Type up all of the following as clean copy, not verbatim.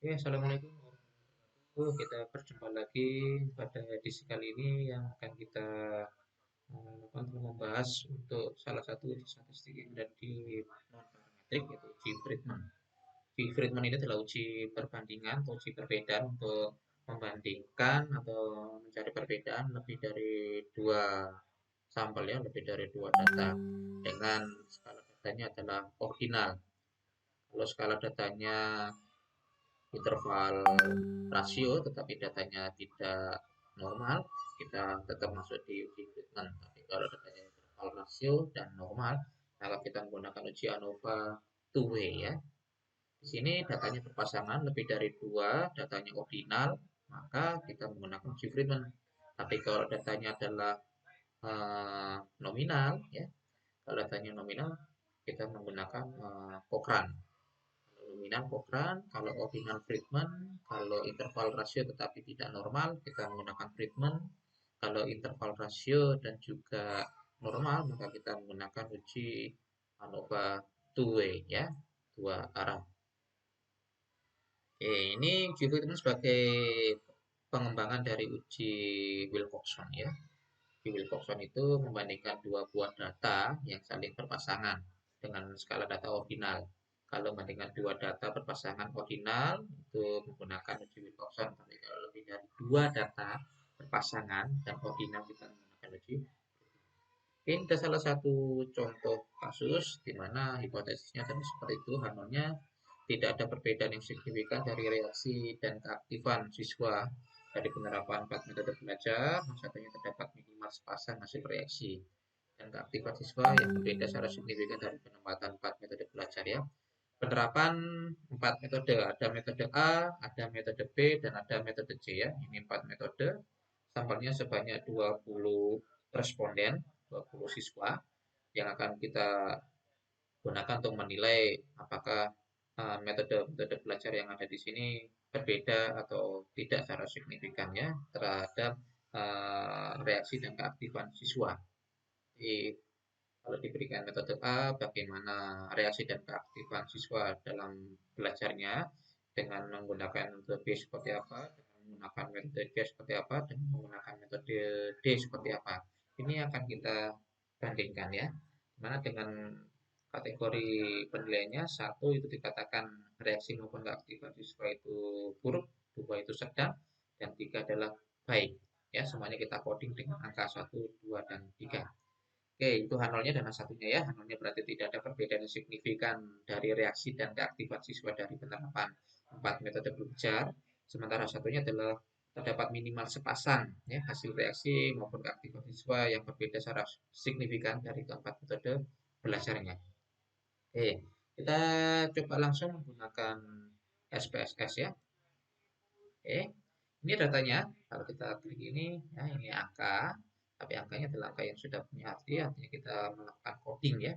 Oke, assalamualaikum warahmatullahi wabarakatuh. Kita berjumpa lagi pada edisi kali ini yang akan kita membahas untuk salah satu uji statistik yang ada di non parametrik yaitu uji Friedman. Uji Friedman ini adalah uji perbandingan atau uji perbedaan untuk membandingkan atau mencari perbedaan lebih dari dua sampel ya, lebih dari dua data dengan skala datanya adalah ordinal. Kalau skala datanya interval rasio tetapi datanya tidak normal, kita tetap masuk di uji treatment. Tapi kalau datanya interval rasio dan normal, maka kita menggunakan uji ANOVA two way ya. Di sini datanya berpasangan lebih dari dua, datanya ordinal, maka kita menggunakan uji Friedman. Tapi kalau datanya adalah nominal ya, kalau datanya nominal kita menggunakan Cochrane. Nominal Cochrane, kalau ordinal Friedman, kalau interval rasio tetapi tidak normal, kita menggunakan Friedman. Kalau interval rasio dan juga normal, maka kita menggunakan uji ANOVA two way ya, dua arah. Oke, ini uji Friedman sebagai pengembangan dari uji Wilcoxon ya. Uji Wilcoxon itu membandingkan dua buah data yang saling berpasangan dengan skala data ordinal. Kalau membandingkan dua data berpasangan ordinal itu menggunakan uji Wilcoxon, tapi kalau lebih dari dua data berpasangan dan ordinal kita menggunakan uji. Ini ada salah satu contoh kasus di mana hipotesisnya tadi seperti itu, harmonnya tidak ada perbedaan yang signifikan dari reaksi dan keaktifan siswa dari penerapan 4 metode belajar, satunya terdapat minimal sepasang hasil reaksi dan keaktifan siswa yang berbeda secara signifikan dari penempatan 4 metode belajar ya. Penerapan 4 metode, ada metode A, ada metode B, dan ada metode C ya. Ini 4 metode, sampelnya sebanyak 20 responden, 20 siswa yang akan kita gunakan untuk menilai apakah metode-metode belajar yang ada di sini berbeda atau tidak secara signifikan ya terhadap reaksi dan keaktifan siswa. Jadi kalau diberikan metode A, bagaimana reaksi dan keaktifan siswa dalam belajarnya dengan menggunakan metode B seperti apa, dengan menggunakan metode C seperti apa, dan menggunakan metode D seperti apa. Ini akan kita bandingkan ya. Dimana dengan kategori penilaiannya, satu itu dikatakan reaksi maupun keaktifan siswa itu buruk, dua itu sedang, dan tiga adalah baik. Ya, semuanya kita coding dengan angka 1, 2, dan 3. Oke, itu H0-nya dan H1-nya ya. H0-nya berarti tidak ada perbedaan yang signifikan dari reaksi dan keaktifan siswa dari penerapan 4 metode belajar. Sementara satunya adalah terdapat minimal sepasang ya, hasil reaksi maupun keaktifan siswa yang berbeda secara signifikan dari keempat metode belajarnya. Oke, kita coba langsung menggunakan SPSS ya. Oke, ini datanya. Kalau kita klik ini, ya ini angka. Tapi angkanya adalah angka yang sudah punya arti, artinya kita melakukan coding ya.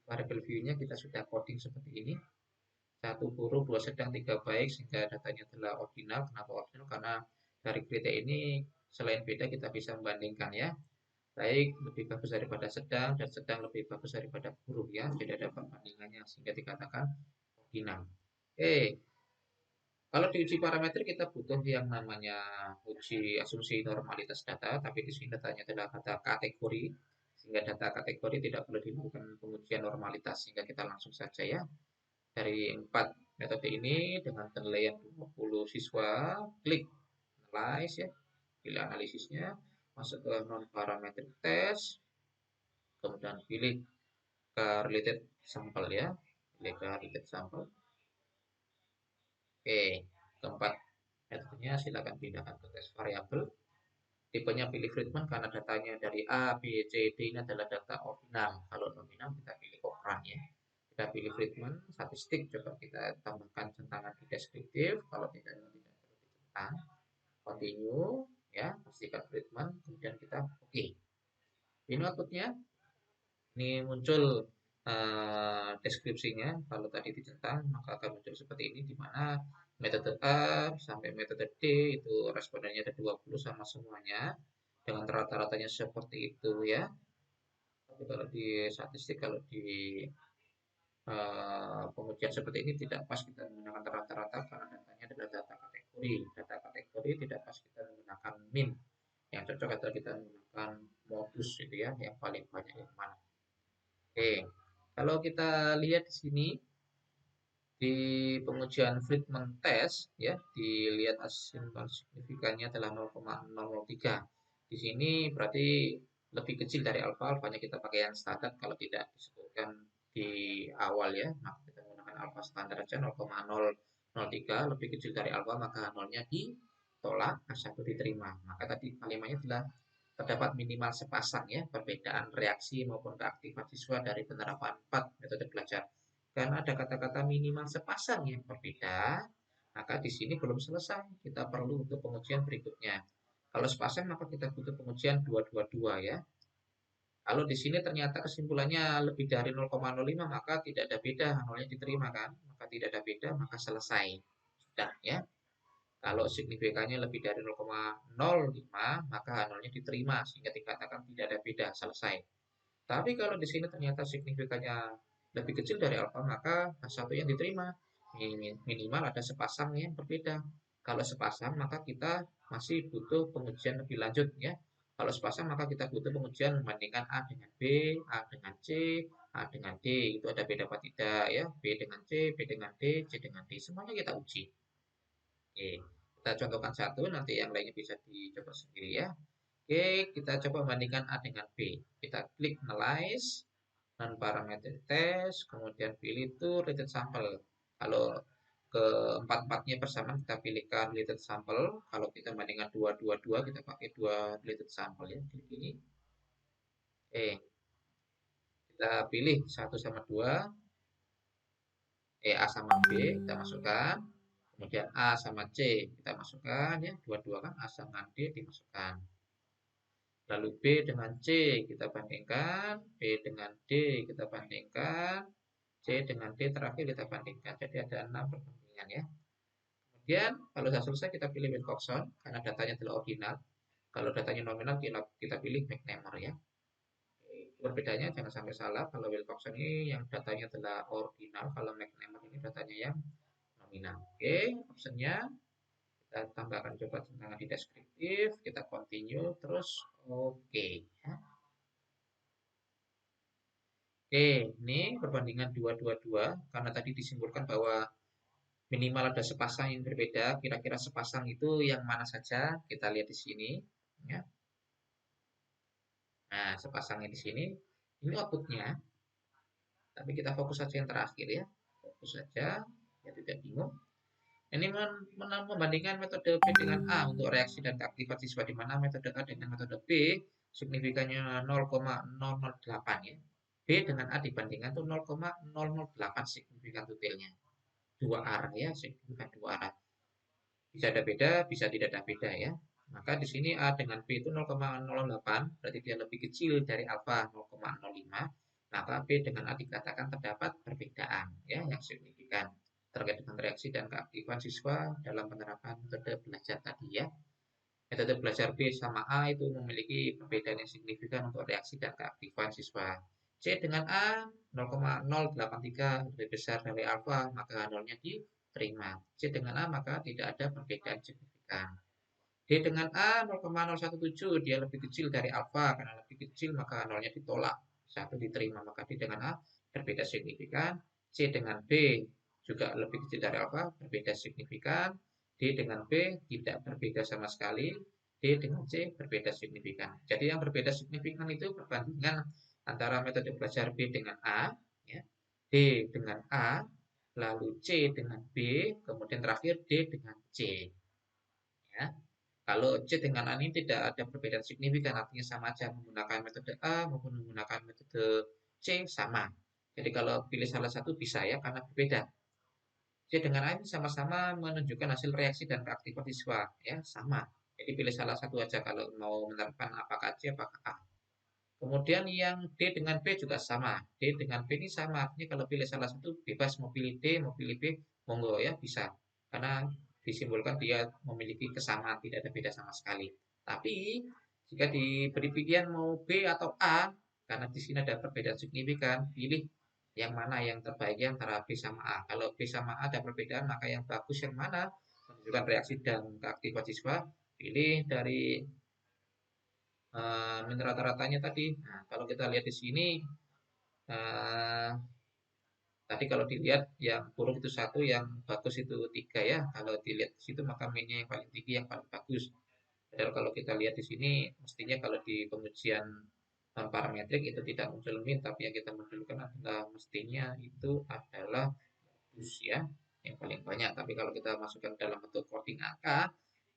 Variable view-nya kita sudah coding seperti ini. Satu buruk, dua sedang, tiga baik, sehingga datanya adalah ordinal. Kenapa ordinal? Karena dari kriteria ini selain beda kita bisa membandingkan ya. Baik lebih bagus daripada sedang dan sedang lebih bagus daripada buruk ya. Jadi ada perbandingannya sehingga dikatakan ordinal. Oke, kalau di uji parameter kita butuh yang namanya uji asumsi normalitas data, tapi di sini datanya adalah data kategori, sehingga data kategori tidak perlu dilakukan pengujian normalitas, sehingga kita langsung saja ya. Dari 4 metode ini dengan penilaian 20 siswa, klik analyze ya, pilih analisisnya, masuk ke non parametric test, kemudian pilih ke related sample ya, pilih ke related sample. Oke, keempat metodenya silakan pindahkan ke tes variabel. Tipenya pilih Friedman karena datanya dari A, B, C, D ini adalah data ordinal. Kalau nominal kita pilih Cochrane ya. Kita pilih Friedman, statistik coba kita tambahkan centangan di deskriptif. Kalau tidak perlu dicentang. Continue ya, pastikan Friedman, kemudian kita oke. Ini outputnya, ini muncul deskripsinya. Kalau tadi dicentang maka akan muncul seperti ini, di mana metode A sampai metode D itu respondennya ada 20 sama semuanya dengan rata-ratanya seperti itu ya. Tapi kalau di statistik, kalau di pengujian seperti ini tidak pas kita menggunakan rata-rata karena datanya adalah kategori. Data kategori tidak pas kita menggunakan min. Yang cocok adalah kita menggunakan modus itu ya, yang paling banyak yang mana. Oke, kalau kita lihat di sini di pengujian Friedman test ya, dilihat asymptote signifikannya adalah 0,003. Di sini berarti lebih kecil dari alfa, alfanya kita pakai yang standar kalau tidak disebutkan di awal ya, maka kita menggunakan alfa standar aja 0,003, lebih kecil dari alfa maka nolnya ditolak, A1 diterima. Maka tadi kalimatnya adalah terdapat minimal sepasang ya perbedaan reaksi maupun keaktifan siswa dari penerapan 4 metode belajar. Karena ada kata-kata minimal sepasang yang berbeda, maka di sini belum selesai. Kita perlu untuk pengujian berikutnya. Kalau sepasang maka kita butuh pengujian 222 ya. Kalau di sini ternyata kesimpulannya lebih dari 0,05 maka tidak ada beda, nolnya diterima kan? Maka tidak ada beda, maka selesai. Sudah ya. Kalau signifikannya lebih dari 0,05 maka nolnya diterima sehingga dikatakan tidak ada beda, selesai. Tapi kalau di sini ternyata signifikannya lebih kecil dari alfa, maka satu yang diterima. Minimal ada sepasang yang berbeda. Kalau sepasang, maka kita masih butuh pengujian lebih lanjut ya. Kalau sepasang, maka kita butuh pengujian membandingkan A dengan B, A dengan C, A dengan D. Itu ada beda apa tidak ya. B dengan C, B dengan D, C dengan D. Semuanya kita uji. Oke, kita contohkan satu, nanti yang lainnya bisa dicoba sendiri ya. Oke, kita coba bandingkan A dengan B. Kita klik analyze, non-parametric test, kemudian pilih to related sample. Kalau keempat-empatnya bersamaan kita pilihkan related sample. Kalau kita bandingkan 2, 2, 2, kita pakai 2 related sample ya. Klik ini. Oke, kita pilih 1 sama 2. A sama B kita masukkan. Kemudian A sama C kita masukkan ya. Dua-dua kan A sama D dimasukkan. Lalu B dengan C kita bandingkan, B dengan D kita bandingkan, C dengan D terakhir kita bandingkan. Jadi ada 6 perbandingan ya. Kemudian kalau sudah selesai kita pilih Wilcoxon karena datanya adalah ordinal. Kalau datanya nominal kita pilih McNamara ya. Perbedaannya jangan sampai salah. Kalau Wilcoxon ini yang datanya adalah ordinal, kalau McNamara ini datanya yang nominal. Oke, optionnya kita tambahkan coba tantangan di deskriptif, kita continue terus oke ya. Oke, ini perbandingan 2, 2, 2 karena tadi disimpulkan bahwa minimal ada sepasang yang berbeda. Kira-kira sepasang itu yang mana saja? Kita lihat di sini ya. Nah, sepasangnya di sini ini outputnya, tapi kita fokus saja yang terakhir ya. Fokus saja, ya tidak bingung. Ini membandingkan metode B dengan A untuk reaksi dan keaktifan siswa di mana metode A dengan metode B signifikannya 0,008 ya. B dengan A dibandingkan itu 0,008 signifikan detailnya. Dua arah ya, signifikan dua arah. Bisa ada beda, bisa tidak ada beda ya. Maka di sini A dengan B itu 0,08, berarti dia lebih kecil dari alfa 0,05. Maka B dengan A dikatakan terdapat perbedaan ya yang signifikan terkait dengan reaksi dan keaktifan siswa dalam penerapan metode belajar tadi ya. Metode belajar B sama A itu memiliki perbedaan yang signifikan untuk reaksi dan keaktifan siswa. C dengan A 0,083 lebih besar dari alfa, maka nolnya diterima. C dengan A maka tidak ada perbedaan signifikan. D dengan A 0,017 dia lebih kecil dari alfa, karena lebih kecil maka nolnya ditolak. Satu diterima, maka D dengan A berbeda signifikan. C dengan B juga lebih kecil dari alfa, berbeda signifikan. D dengan B tidak berbeda sama sekali. D dengan C berbeda signifikan. Jadi yang berbeda signifikan itu perbandingan antara metode belajar B dengan A, ya, D dengan A, lalu C dengan B, kemudian terakhir D dengan C. Ya. Kalau C dengan A ini tidak ada perbedaan signifikan, artinya sama aja menggunakan metode A maupun menggunakan metode C sama. Jadi kalau pilih salah satu bisa ya, karena berbeda. C dengan A ini sama-sama menunjukkan hasil reaksi dan keaktifan siswa, ya sama. Jadi pilih salah satu aja kalau mau menerapkan apakah C apakah A. Kemudian yang D dengan B juga sama. D dengan B ini sama, artinya kalau pilih salah satu bebas mau pilih D, mau pilih B, monggo ya bisa. Karena disimpulkan dia memiliki kesamaan, tidak ada beda sama sekali. Tapi jika diberi pilihan mau B atau A, karena di sini ada perbedaan signifikan, pilih yang mana yang terbaik antara B sama A. Kalau B sama A ada perbedaan, maka yang bagus yang mana? menunjukkan reaksi dan keaktifan siswa, pilih dari rata-ratanya tadi. Nah, kalau kita lihat di sini, eh, tadi kalau dilihat yang buruk itu satu, yang bagus itu tiga ya. Kalau dilihat di situ maka minnya yang paling tinggi, yang paling bagus. Padahal kalau kita lihat di sini, mestinya kalau di pengujian parametrik itu tidak muncul min, tapi yang kita munculkan adalah mestinya itu adalah bagus ya, yang paling banyak. Tapi kalau kita masukkan dalam bentuk coding angka,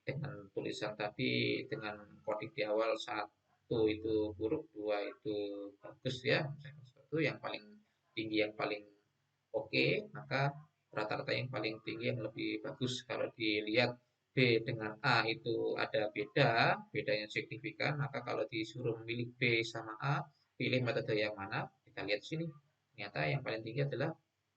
dengan tulisan tadi dengan coding di awal satu itu buruk, dua itu bagus ya, misalkan satu yang paling tinggi yang paling oke, maka rata-rata yang paling tinggi yang lebih bagus. Kalau dilihat B dengan A itu ada bedanya signifikan, maka kalau disuruh memilih B sama A, pilih metode yang mana? Kita lihat sini, ternyata yang paling tinggi adalah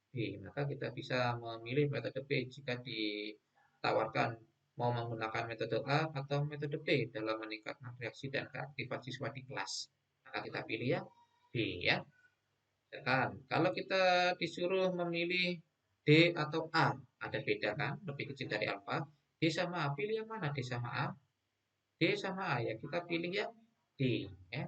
B, maka kita bisa memilih metode B jika ditawarkan mau menggunakan metode A atau metode B dalam meningkatkan reaksi dan keaktifan siswa di kelas. Maka kita pilih ya B ya. Kan, kalau kita disuruh memilih D atau A, ada beda kan? Lebih kecil dari alfa. D sama A, pilih yang mana? D sama A? D sama A ya, kita pilih yang D ya.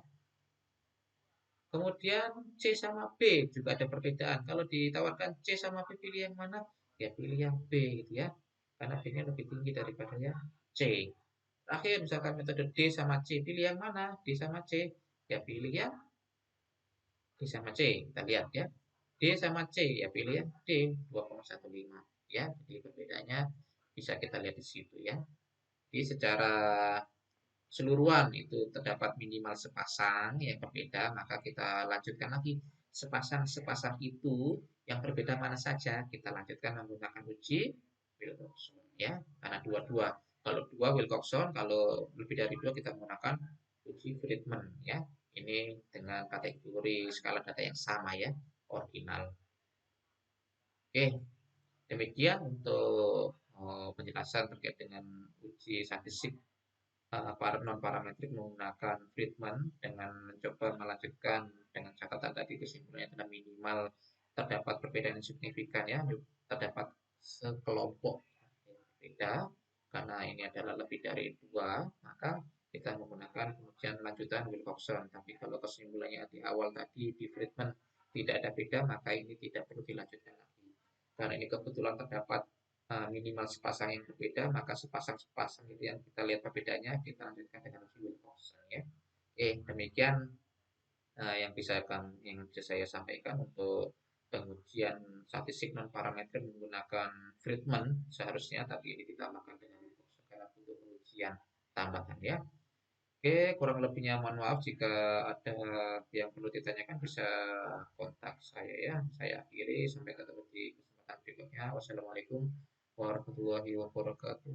Kemudian C sama B juga ada perbedaan. Kalau ditawarkan C sama B pilih yang mana? Ya pilih yang B gitu ya. Karena B-nya lebih tinggi daripada yang C. Terakhir misalkan metode D sama C, pilih yang mana? D sama C. Ya pilih yang D sama C. Kita lihat ya. D sama C ya pilih yang D 2,15 ya. Jadi perbedaannya bisa kita lihat di situ ya. Jadi secara keseluruhan itu terdapat minimal sepasang yang berbeda, maka kita lanjutkan lagi sepasang-sepasang itu yang berbeda mana saja, kita lanjutkan menggunakan uji Wilcoxon ya, karena dua-dua. Kalau dua Wilcoxon, kalau lebih dari dua kita menggunakan uji Friedman ya. Ini dengan kategori skala data yang sama ya, ordinal. Oke, demikian untuk penjelasan terkait dengan uji statistik para non parametrik menggunakan Friedman dengan mencoba melanjutkan dengan catatan tadi kesimpulannya adalah minimal terdapat perbedaan yang signifikan ya, terdapat sekelompok yang berbeda karena ini adalah lebih dari dua, maka kita menggunakan pengujian lanjutan Wilcoxon. Tapi kalau kesimpulannya di awal tadi di Friedman tidak ada beda, maka ini tidak perlu dilanjutkan lagi. Karena ini kebetulan terdapat minimal sepasang yang berbeda, maka sepasang-sepasang itu yang kita lihat perbedaannya, kita lanjutkan dengan Wilcoxon ya. Oke, demikian yang bisa saya sampaikan untuk pengujian statistik non parameter menggunakan Friedman seharusnya, tapi ini ditambahkan dengan Wilcoxon karena butuh pengujian tambahan ya. Oke, kurang lebihnya mohon maaf jika ada yang perlu ditanyakan bisa kontak saya ya. Saya akhiri, sampai ketemu di kesempatan berikutnya. Wassalamualaikum warahmatullahi wabarakatuh.